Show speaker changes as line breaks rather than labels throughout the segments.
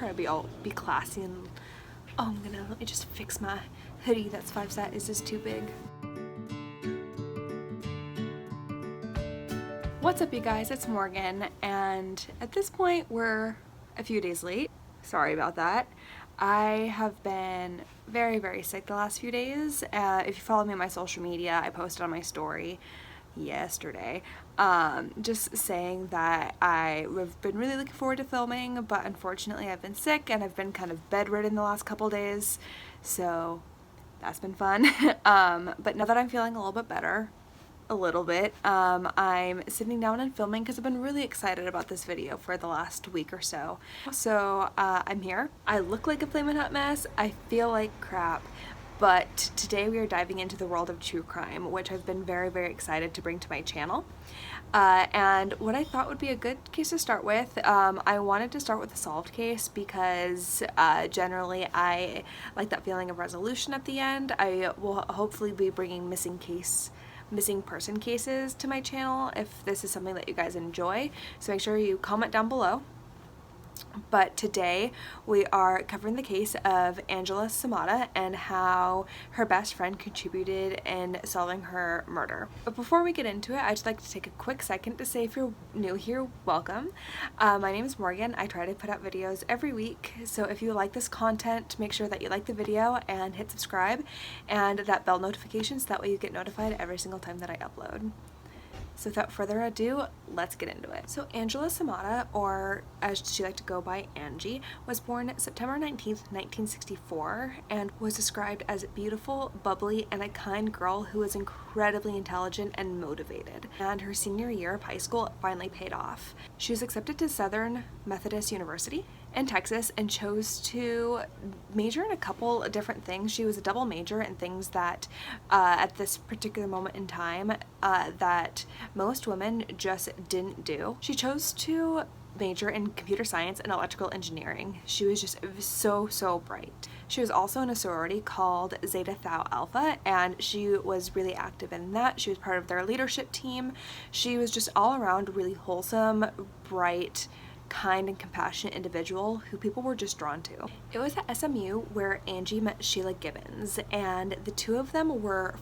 try to be classy and let me just fix my hoodie that's 5 sizes too big. What's up, you guys? It's Morgan, and at this point we're a few days late. Sorry about that. I have been very, very sick the last few days. If you follow me on my social media, I posted on my story yesterday just saying that I've been really looking forward to filming, but unfortunately I've been sick and I've been kind of bedridden the last couple days, so that's been fun. But now that I'm feeling a little bit better, I'm sitting down and filming because I've been really excited about this video for the last week or so. So I'm here. I look like a flamin' hot mess. I feel like crap. But today we are diving into the world of true crime, which I've been very, very excited to bring to my channel. And what I thought would be a good case to start with, I wanted to start with a solved case because generally I like that feeling of resolution at the end. I will hopefully be bringing missing person cases to my channel if this is something that you guys enjoy. So make sure you comment down below. But today we are covering the case of Angela Samota and how her best friend contributed in solving her murder. But before we get into it, I'd just like to take a quick second to say if you're new here, welcome. My name is Morgan. I try to put out videos every week, so if you like this content, make sure that you like the video and hit subscribe and that bell notification so that way you get notified every single time that I upload. So without further ado, let's get into it. So Angela Samota, or as she liked to go by Angie, was born September 19th, 1964, and was described as beautiful, bubbly, and a kind girl who was incredibly intelligent and motivated. And her senior year of high school finally paid off. She was accepted to Southern Methodist University in Texas and chose to major in a couple different things. She was a double major in things that at this particular moment in time that most women just didn't do. She chose to major in computer science and electrical engineering. She was just so bright. She was also in a sorority called Zeta Tau Alpha, and she was really active in that. She was part of their leadership team. She was just all around really wholesome, bright, kind and compassionate individual who people were just drawn to. It was at SMU where Angie met Sheila Gibbons, and the two of them were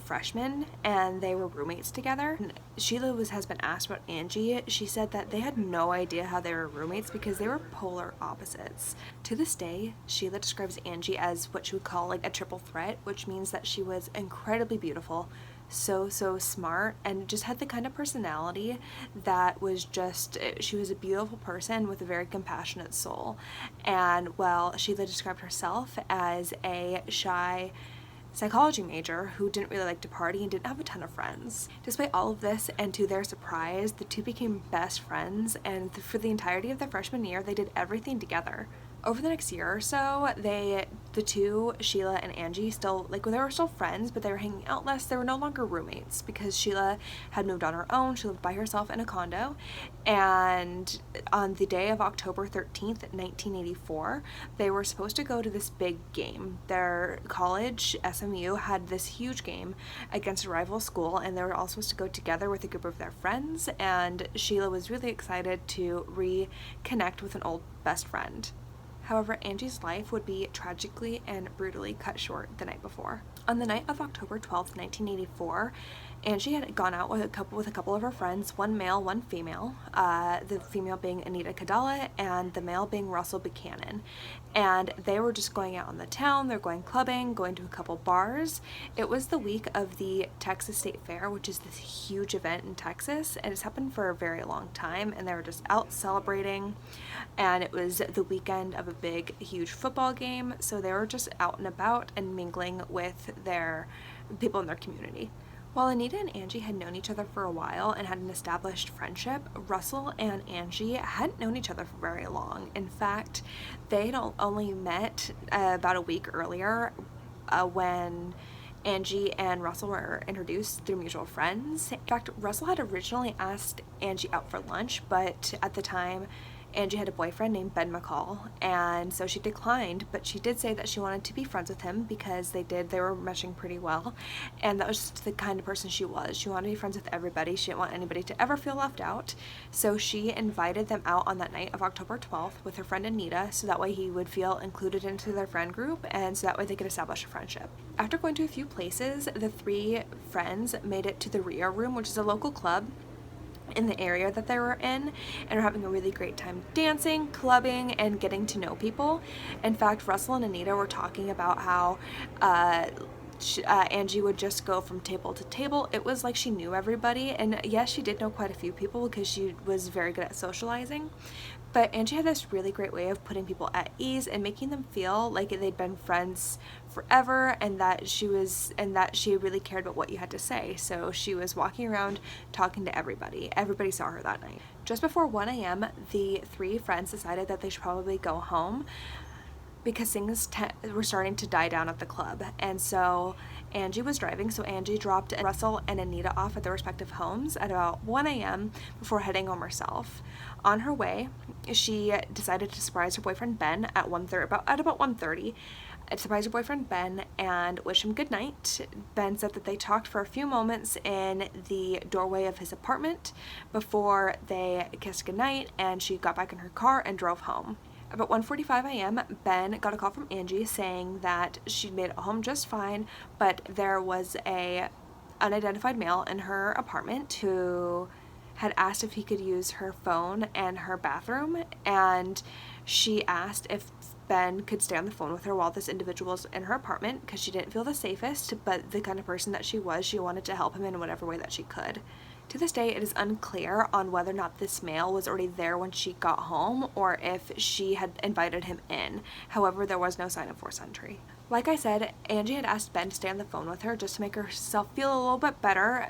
freshmen and they were roommates together. And Sheila has been asked about Angie. She said that they had no idea how they were roommates because they were polar opposites. To this day, Sheila describes Angie as what she would call like a triple threat, which means that she was incredibly beautiful, so smart, and just had the kind of personality that was just, she was a beautiful person with a very compassionate soul. And well, Sheila described herself as a shy psychology major who didn't really like to party and didn't have a ton of friends. Despite all of this, and to their surprise, the two became best friends, and for the entirety of their freshman year they did everything together. Over the next year or so, the two, Sheila and Angie, they were still friends, but they were hanging out less. They were no longer roommates because Sheila had moved on her own. She lived by herself in a condo. And on the day of October 13th, 1984, they were supposed to go to this big game. Their college, SMU, had this huge game against a rival school, and they were all supposed to go together with a group of their friends, and Sheila was really excited to reconnect with an old best friend. However, Angie's life would be tragically and brutally cut short the night before. On the night of October 12th, 1984, Angie had gone out with a couple of her friends, one male, one female, the female being Anita Kadala and the male being Russell Buchanan. And they were just going out on the town, they're going clubbing, going to a couple bars. It was the week of the Texas State Fair, which is this huge event in Texas, and it's happened for a very long time, and they were just out celebrating. And it was the weekend of a big, huge football game, so they were just out and about and mingling with their people in their community. While Anita and Angie had known each other for a while and had an established friendship, Russell and Angie hadn't known each other for very long. In fact, they had only met about a week earlier when Angie and Russell were introduced through mutual friends. In fact, Russell had originally asked Angie out for lunch, but at the time Angie had a boyfriend named Ben McCall, and so she declined, but she did say that she wanted to be friends with him because they were meshing pretty well, and that was just the kind of person she was. She wanted to be friends with everybody. She didn't want anybody to ever feel left out, so she invited them out on that night of October 12th with her friend Anita, so that way he would feel included into their friend group, and so that way they could establish a friendship. After going to a few places, the three friends made it to the Rio Room, which is a local club in the area that they were in, and are having a really great time dancing, clubbing, and getting to know people. In fact, Russell and Anita were talking about how Angie would just go from table to table. It was like she knew everybody, and yes, she did know quite a few people because she was very good at socializing, but Angie had this really great way of putting people at ease and making them feel like they'd been friends forever, and that she really cared about what you had to say. So she was walking around talking to everybody. Everybody saw her that night. Just before 1 a.m., the three friends decided that they should probably go home because things were starting to die down at the club. And so Angie was driving, so Angie dropped Russell and Anita off at their respective homes at about 1 a.m. before heading home herself. On her way, she decided to surprise her boyfriend Ben at about 1:30. Surprise her boyfriend Ben and wish him good night. Ben said that they talked for a few moments in the doorway of his apartment before they kissed goodnight, and she got back in her car and drove home. About 1:45 a.m., Ben got a call from Angie saying that she'd made it home just fine, but there was a unidentified male in her apartment who had asked if he could use her phone and her bathroom, and she asked if Ben could stay on the phone with her while this individual was in her apartment because she didn't feel the safest, but the kind of person that she was, she wanted to help him in whatever way that she could. To this day, it is unclear on whether or not this male was already there when she got home or if she had invited him in. However, there was no sign of forced entry. Like I said, Angie had asked Ben to stay on the phone with her just to make herself feel a little bit better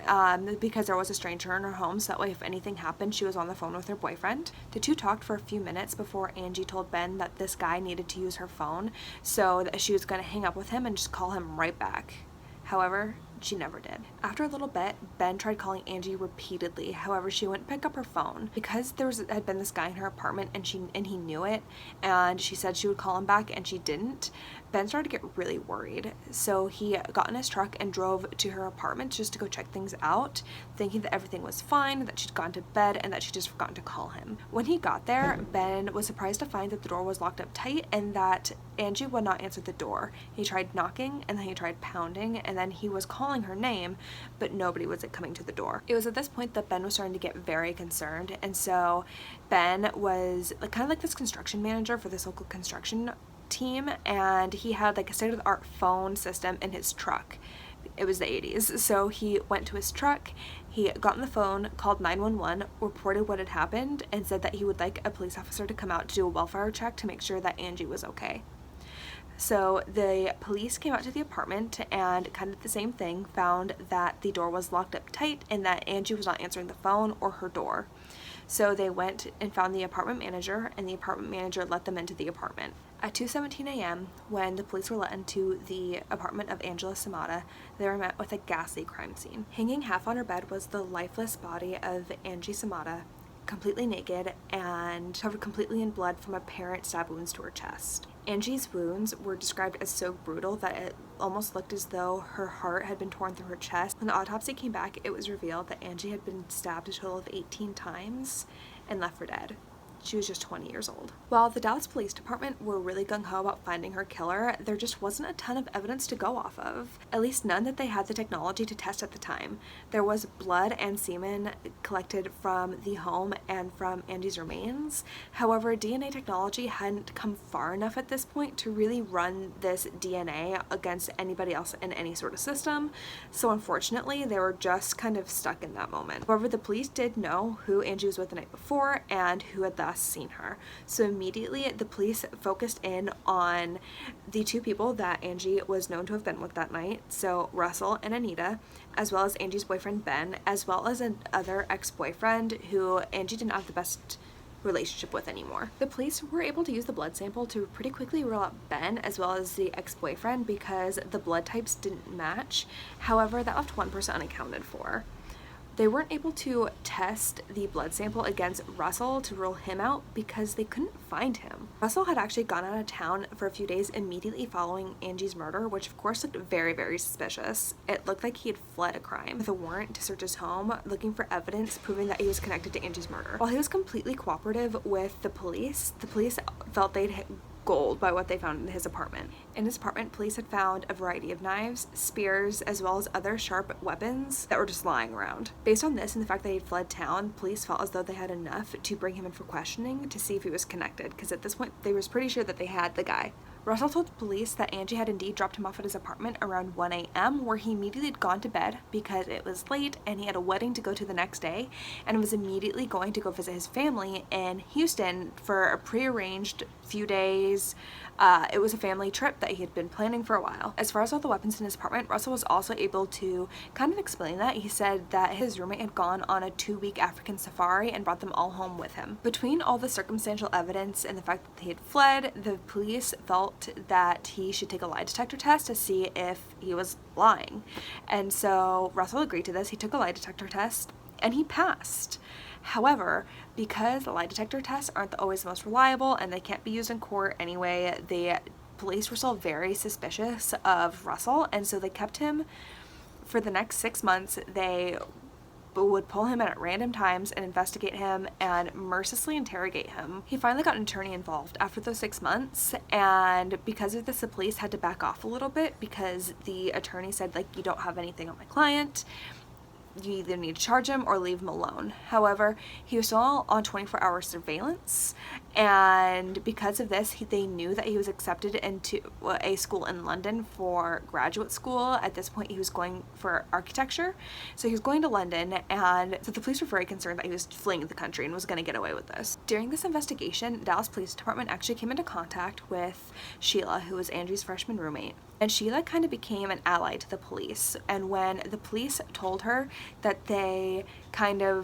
because there was a stranger in her home, so that way if anything happened, she was on the phone with her boyfriend. The two talked for a few minutes before Angie told Ben that this guy needed to use her phone, so that she was going to hang up with him and just call him right back. However, she never did. After a little bit, Ben tried calling Angie repeatedly. However, she wouldn't pick up her phone because had been this guy in her apartment, and he knew it, and she said she would call him back and she didn't. Ben started to get really worried, so he got in his truck and drove to her apartment just to go check things out, thinking that everything was fine, that she'd gone to bed, and that she'd just forgotten to call him. When he got there, Ben was surprised to find that the door was locked up tight and that Angie would not answer the door. He tried knocking, and then he tried pounding, and then he was calling her name, but nobody was coming to the door. It was at this point that Ben was starting to get very concerned, and so Ben was kind of like this construction manager for this local construction team, and he had like a state-of-the-art phone system in his truck. It was the 80s, so he went to his truck, he got on the phone, called 911, reported what had happened, and said that he would like a police officer to come out to do a welfare check to make sure that Angie was okay. So the police came out to the apartment and kind of the same thing, found that the door was locked up tight and that Angie was not answering the phone or her door. So they went and found the apartment manager, and the apartment manager let them into the apartment. At 2:17 a.m., when the police were let into the apartment of Angela Samota, they were met with a ghastly crime scene. Hanging half on her bed was the lifeless body of Angie Samota, completely naked and covered completely in blood from apparent stab wounds to her chest. Angie's wounds were described as so brutal that it almost looked as though her heart had been torn through her chest. When the autopsy came back, it was revealed that Angie had been stabbed a total of 18 times and left for dead. She was just 20 years old. While the Dallas Police Department were really gung-ho about finding her killer, there just wasn't a ton of evidence to go off of. At least none that they had the technology to test at the time. There was blood and semen collected from the home and from Angie's remains. However, DNA technology hadn't come far enough at this point to really run this DNA against anybody else in any sort of system. So unfortunately, they were just kind of stuck in that moment. However, the police did know who Angie was with the night before and who had thus seen her. So immediately the police focused in on the two people that Angie was known to have been with that night, so Russell and Anita, as well as Angie's boyfriend Ben, as well as another ex-boyfriend who Angie didn't have the best relationship with anymore. The police were able to use the blood sample to pretty quickly rule out Ben as well as the ex-boyfriend because the blood types didn't match. However, that left one person unaccounted for. They weren't able to test the blood sample against Russell to rule him out because they couldn't find him. Russell had actually gone out of town for a few days immediately following Angie's murder, which of course looked very, very suspicious. It looked like he had fled a crime with a warrant to search his home, looking for evidence proving that he was connected to Angie's murder. While he was completely cooperative with the police felt they'd hit gold by what they found in his apartment. In his apartment, police had found a variety of knives, spears, as well as other sharp weapons that were just lying around. Based on this and the fact that he fled town, police felt as though they had enough to bring him in for questioning to see if he was connected, because at this point they was pretty sure that they had the guy. Russell told the police that Angie had indeed dropped him off at his apartment around 1 a.m. where he immediately had gone to bed because it was late and he had a wedding to go to the next day, and was immediately going to go visit his family in Houston for a prearranged few days. It was a family trip that he had been planning for a while. As far as all the weapons in his apartment, Russell was also able to kind of explain that. He said that his roommate had gone on a 2-week African safari and brought them all home with him. Between all the circumstantial evidence and the fact that he had fled, the police felt that he should take a lie detector test to see if he was lying. And so Russell agreed to this. He took a lie detector test and he passed. However, because the lie detector tests aren't always the most reliable and they can't be used in court anyway, the police were still very suspicious of Russell, and so they kept him for the next 6 months. They would pull him in at random times and investigate him and mercilessly interrogate him. He finally got an attorney involved after those 6 months, and because of this, the police had to back off a little bit because the attorney said, like, you don't have anything on my client. You either need to charge him or leave him alone. However, he was still on 24-hour surveillance, and because of this, they knew that he was accepted into a school in London for graduate school. At this point, he was going for architecture, so he was going to London, and so the police were very concerned that he was fleeing the country and was going to get away with this. During this investigation, the Dallas Police Department actually came into contact with Sheila, who was Angie's freshman roommate. And Sheila kind of became an ally to the police, and when the police told her that they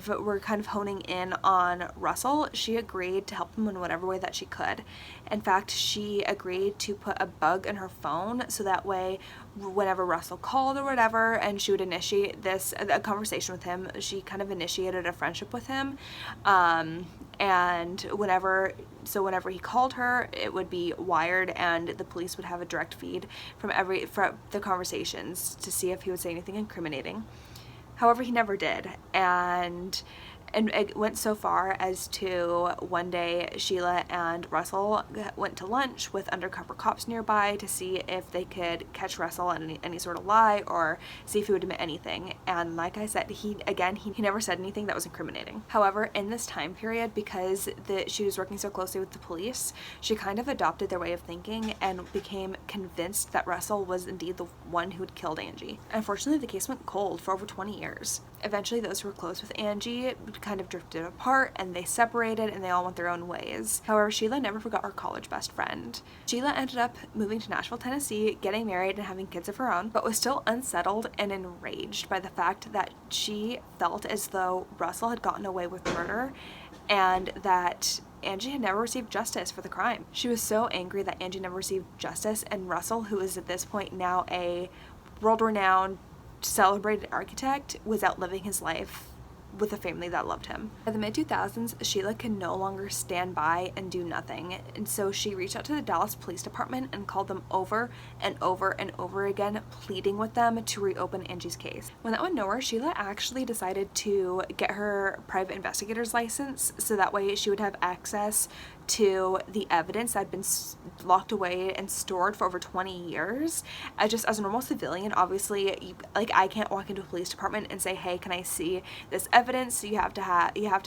were honing in on Russell, she agreed to help him in whatever way that she could. In fact, she agreed to put a bug in her phone so that way whenever Russell called or whatever and she would initiate a conversation with him, she kind of initiated a friendship with him. And whenever he called her, it would be wired and the police would have a direct feed from the conversations to see if he would say anything incriminating. However, he never did, and it went so far as to one day Sheila and Russell went to lunch with undercover cops nearby to see if they could catch Russell in any sort of lie or see if he would admit anything. And like I said, he never said anything that was incriminating. However, in this time period, because she was working so closely with the police, she kind of adopted their way of thinking and became convinced that Russell was indeed the one who had killed Angie. Unfortunately, the case went cold for over 20 years. Eventually, those who were close with Angie kind of drifted apart and they separated and they all went their own ways. However, Sheila never forgot her college best friend. Sheila ended up moving to Nashville, Tennessee, getting married and having kids of her own, but was still unsettled and enraged by the fact that she felt as though Russell had gotten away with murder and that Angie had never received justice for the crime. She was so angry that Angie never received justice, and Russell, who is at this point now a world-renowned celebrated architect, was outliving his life with a family that loved him. By the mid-2000s, Sheila could no longer stand by and do nothing, and so she reached out to the Dallas Police Department and called them over and over and over again, pleading with them to reopen Angie's case. When that went nowhere, Sheila actually decided to get her private investigator's license so that way she would have access to the evidence that had been locked away and stored for over 20 years. Just as a normal civilian, obviously, I can't walk into a police department and say, hey, can I see this evidence? You have to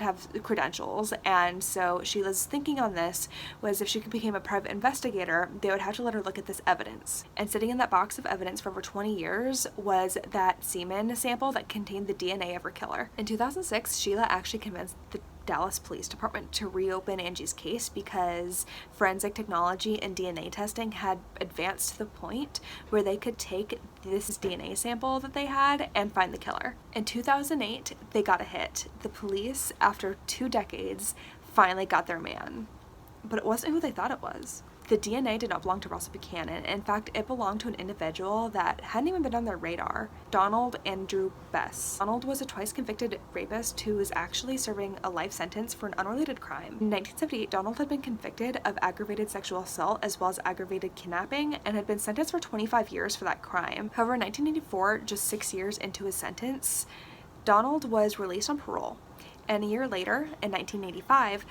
have credentials. And so Sheila's thinking on this was if she became a private investigator, they would have to let her look at this evidence. And sitting in that box of evidence for over 20 years was that semen sample that contained the DNA of her killer. In 2006, Sheila actually convinced the Dallas Police Department to reopen Angie's case because forensic technology and DNA testing had advanced to the point where they could take this DNA sample that they had and find the killer. In 2008, they got a hit. The police, after 2 decades, finally got their man. but it wasn't who they thought it was. The DNA did not belong to Russell Buchanan. In fact, it belonged to an individual that hadn't even been on their radar, Donald Andrew Bess. Donald was a twice convicted rapist who was actually serving a life sentence for an unrelated crime. In 1978, Donald had been convicted of aggravated sexual assault as well as aggravated kidnapping and had been sentenced for 25 years for that crime. However, in 1984, just 6 years into his sentence, Donald was released on parole. And a year later, in 1985,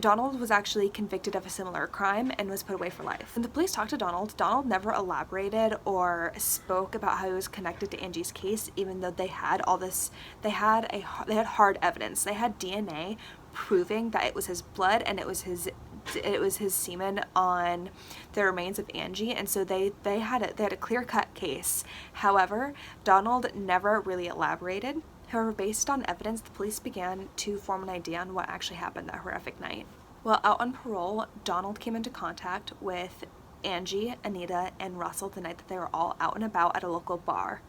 Donald was actually convicted of a similar crime and was put away for life. When the police talked to Donald, Donald never elaborated or spoke about how he was connected to Angie's case, even though they had all this, they had hard evidence. They had DNA proving that it was his blood and it was his semen on the remains of Angie, and so they had a clear-cut case. However, Donald never really elaborated. However, based on evidence, the police began to form an idea on what actually happened that horrific night. While out on parole, Donald came into contact with Angie, Anita, and Russell the night that they were all out and about at a local bar.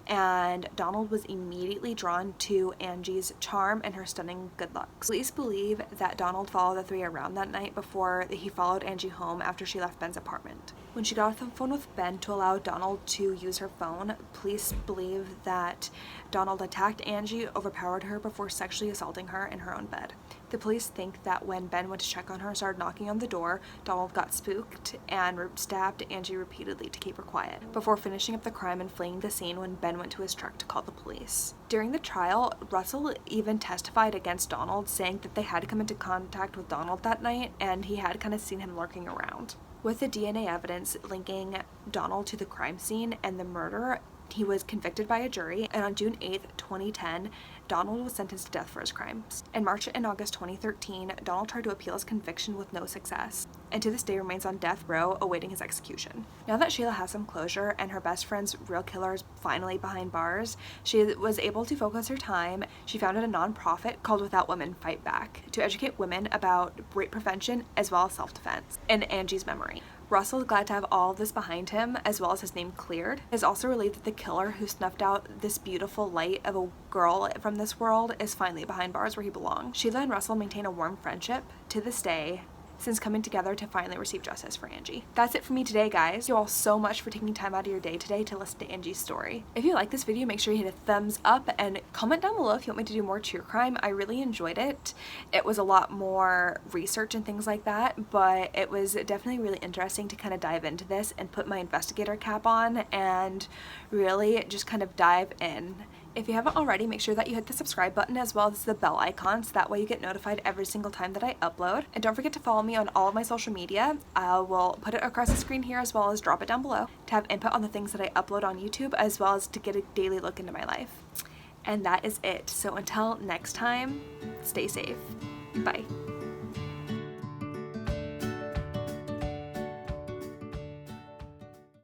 And Donald was immediately drawn to Angie's charm and her stunning good looks. Police believe that Donald followed the three around that night before he followed Angie home after she left Ben's apartment. When she got off the phone with Ben to allow Donald to use her phone, police believe that Donald attacked Angie, overpowered her before sexually assaulting her in her own bed. The police think that when Ben went to check on her and started knocking on the door, Donald got spooked and stabbed Angie repeatedly to keep her quiet, before finishing up the crime and fleeing the scene when Ben went to his truck to call the police. During the trial, Russell even testified against Donald, saying that they had to come into contact with Donald that night and he had kind of seen him lurking around. With the DNA evidence linking Donald to the crime scene and the murder, he was convicted by a jury, and on June 8, 2010, Donald was sentenced to death for his crimes. In March and August 2013, Donald tried to appeal his conviction with no success, and to this day remains on death row awaiting his execution. Now that Sheila has some closure and her best friend's real killer is finally behind bars, she was able to focus her time. She founded a nonprofit called Without Women Fight Back to educate women about rape prevention as well as self-defense in Angie's memory. Russell is glad to have all of this behind him, as well as his name cleared. He is also relieved that the killer who snuffed out this beautiful light of a girl from this world is finally behind bars where he belongs. Sheila and Russell maintain a warm friendship to this day, since coming together to finally receive justice for Angie. That's it for me today, guys. Thank you all so much for taking time out of your day today to listen to Angie's story. If you like this video, make sure you hit a thumbs up and comment down below if you want me to do more true crime. I really enjoyed it. It was a lot more research and things like that, but it was definitely really interesting to kind of dive into this and put my investigator cap on and really just kind of dive in. If you haven't already, make sure that you hit the subscribe button as well as the bell icon so that way you get notified every single time that I upload. And don't forget to follow me on all of my social media. I will put it across the screen here as well as drop it down below to have input on the things that I upload on YouTube as well as to get a daily look into my life. And that is it. So until next time, stay safe. Bye.